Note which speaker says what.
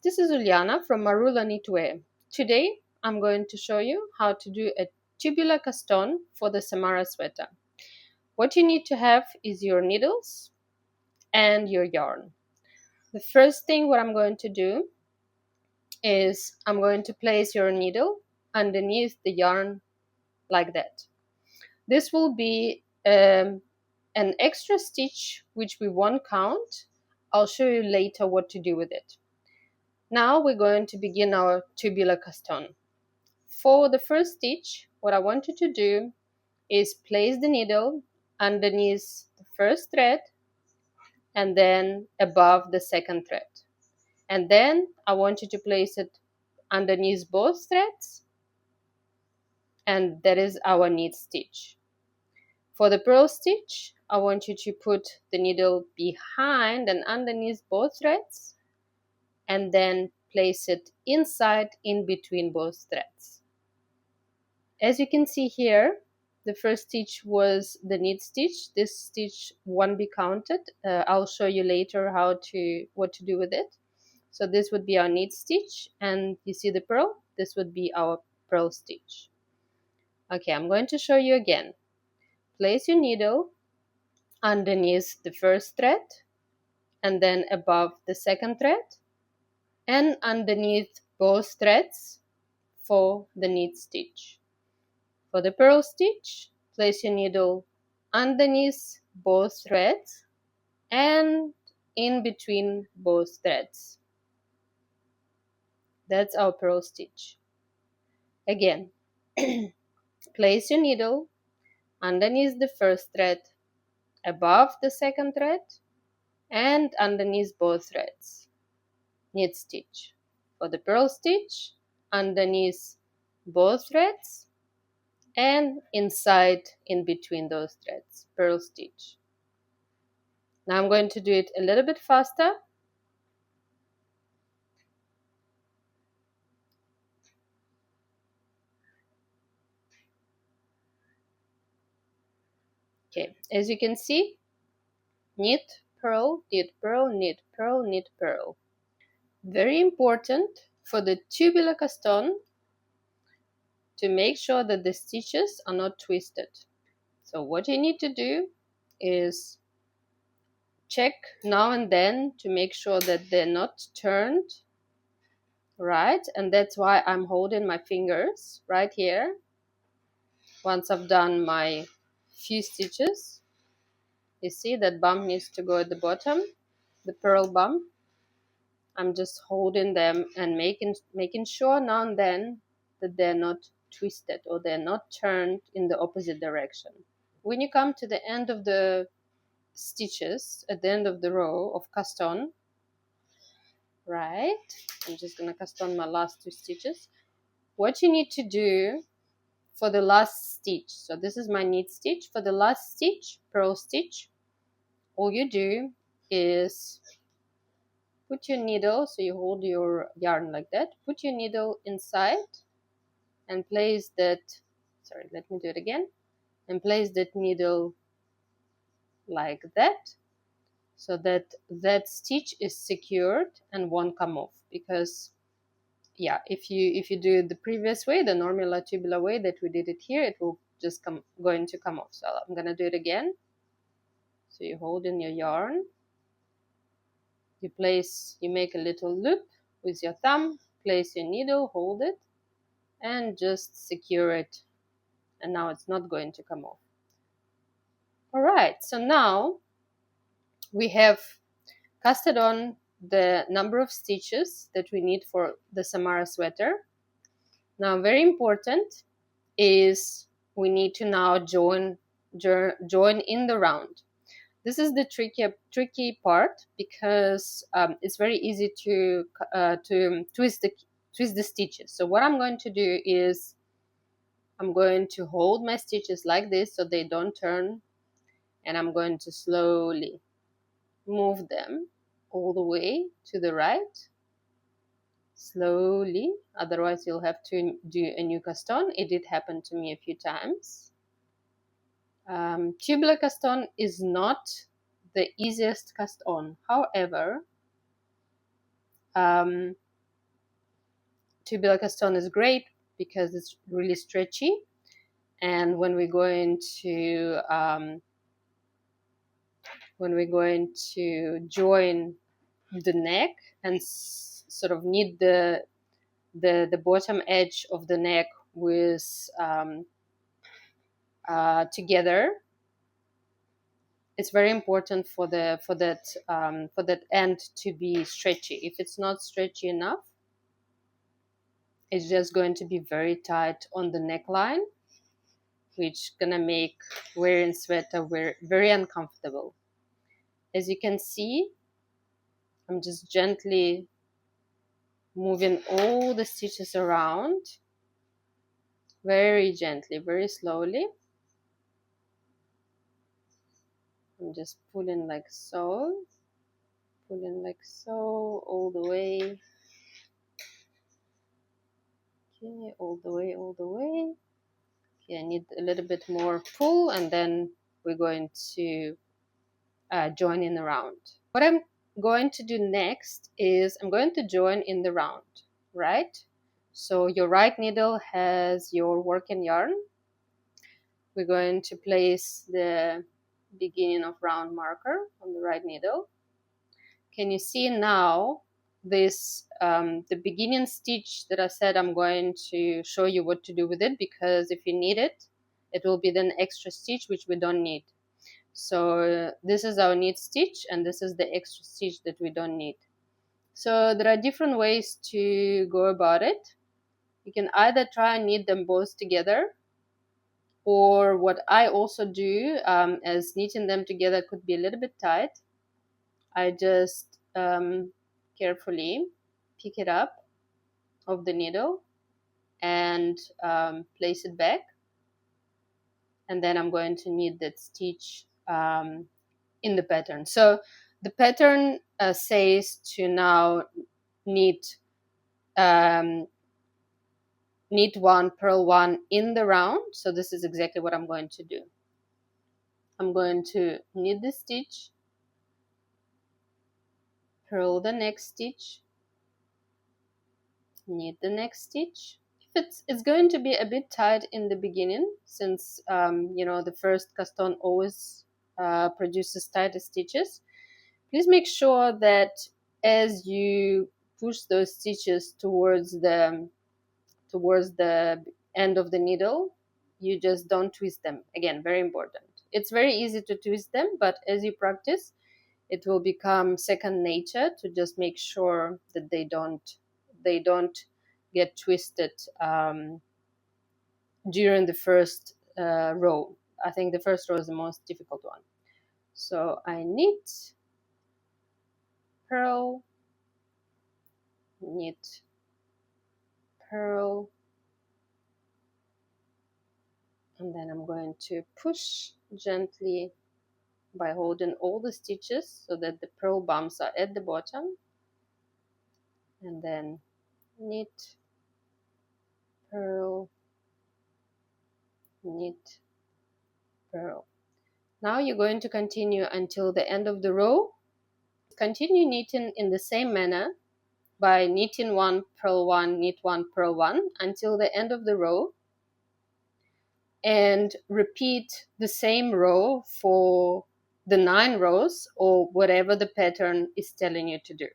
Speaker 1: This is Uliana from Marula Knitwear. Today I'm going to show you how to do a tubular caston for the Samara sweater. What you need to have is your needles and your yarn. The first thing what I'm going to do is I'm going to place your needle underneath the yarn like that. This will be an extra stitch which we won't count. I'll show you later what to do with it. Now we're going to begin our tubular caston. For the first stitch, what I want you to do is place the needle underneath the first thread and then above the second thread. And then I want you to place it underneath both threads, and that is our knit stitch. For the purl stitch, I want you to put the needle behind and underneath both threads and then place it inside in between both threads. As you can see here, the first stitch was the knit stitch. This stitch won't be counted. I'll show you later what to do with it. So this would be our knit stitch, and you see the purl? This would be our purl stitch. Okay, I'm going to show you again. Place your needle underneath the first thread and then above the second thread and underneath both threads for the knit stitch. For the purl stitch, place your needle underneath both threads and in between both threads. That's our purl stitch. Again, place your needle underneath the first thread, above the second thread, and underneath both threads. Knit stitch. For the purl stitch, underneath both threads and inside in between those threads, purl stitch. Now I'm going to do it a little bit faster. Okay, as you can see, knit, purl, knit, purl, knit, purl, knit, purl. Very important for the tubular caston to make sure that the stitches are not twisted. So what you need to do is check now and then to make sure that they're not turned, right? And that's why I'm holding my fingers right here. Once I've done my few stitches, you see that bump needs to go at the bottom, the purl bump. I'm just holding them and making sure now and then that they're not twisted or they're not turned in the opposite direction. When you come to the end of the stitches, at the end of the row of cast on, right, I'm just going to cast on my last two stitches. What you need to do for the last stitch, so this is my knit stitch, for the last stitch, purl stitch, all you do is put your needle, so you hold your yarn like that, put your needle inside and place that, sorry, let me do it again, and place that needle like that, so that that stitch is secured and won't come off. Because yeah, if you do it the previous way, the normal tubular way that we did it here, it will just going to come off. So I'm gonna do it again. So you hold in your yarn, you make a little loop with your thumb, place your needle, hold it, and just secure it, and now it's not going to come off. All right, so now we have casted on the number of stitches that we need for the Samara sweater. Now, very important is we need to now join in the round. This is the tricky part, because it's very easy to twist the stitches. So what I'm going to do is I'm going to hold my stitches like this so they don't turn, and I'm going to slowly move them all the way to the right, slowly, otherwise you'll have to do a new cast on. It did happen to me a few times. Tubular cast on is not the easiest cast on. However, Tubular caston is great because it's really stretchy, and when we're going to join the neck and sort of knit the bottom edge of the neck with together, it's very important for that end to be stretchy. If it's not stretchy enough, it's just going to be very tight on the neckline, which gonna make wearing sweater very uncomfortable. As you can see, I'm just gently moving all the stitches around, very gently, very slowly. I'm just pulling like so, all the way. Okay, all the way. Okay, I need a little bit more pull, and then we're going to join in the round. What I'm going to do next is I'm going to join in the round, right? So your right needle has your working yarn. We're going to place the beginning of round marker on the right needle. Can you see now this the beginning stitch that I said I'm going to show you what to do with it, because if you need it, it will be then extra stitch which we don't need. So this is our knit stitch, and this is the extra stitch that we don't need. So there are different ways to go about it. You can either try and knit them both together, or what I also do, as knitting them together could be a little bit tight, I just carefully pick it up of the needle and place it back, and then I'm going to knit that stitch in the pattern. So the pattern says to now knit knit 1, purl 1 in the round. So this is exactly what I'm going to do. I'm going to knit the stitch, purl the next stitch, knit the next stitch. If it's going to be a bit tight in the beginning, since the first caston always produces tighter stitches, please make sure that as you push those stitches towards the end of the needle, you just don't twist them. Again, very important. It's very easy to twist them, but as you practice, it will become second nature to just make sure that they don't get twisted during the first row. I think the first row is the most difficult one. So I knit, purl, knit, purl, and then I'm going to push gently by holding all the stitches so that the purl bumps are at the bottom, and then knit, purl, knit, purl. Now you're going to continue until the end of the row. Continue knitting in the same manner by knitting 1, purl 1, knit 1, purl 1 until the end of the row, and repeat the same row for the 9 rows or whatever the pattern is telling you to do.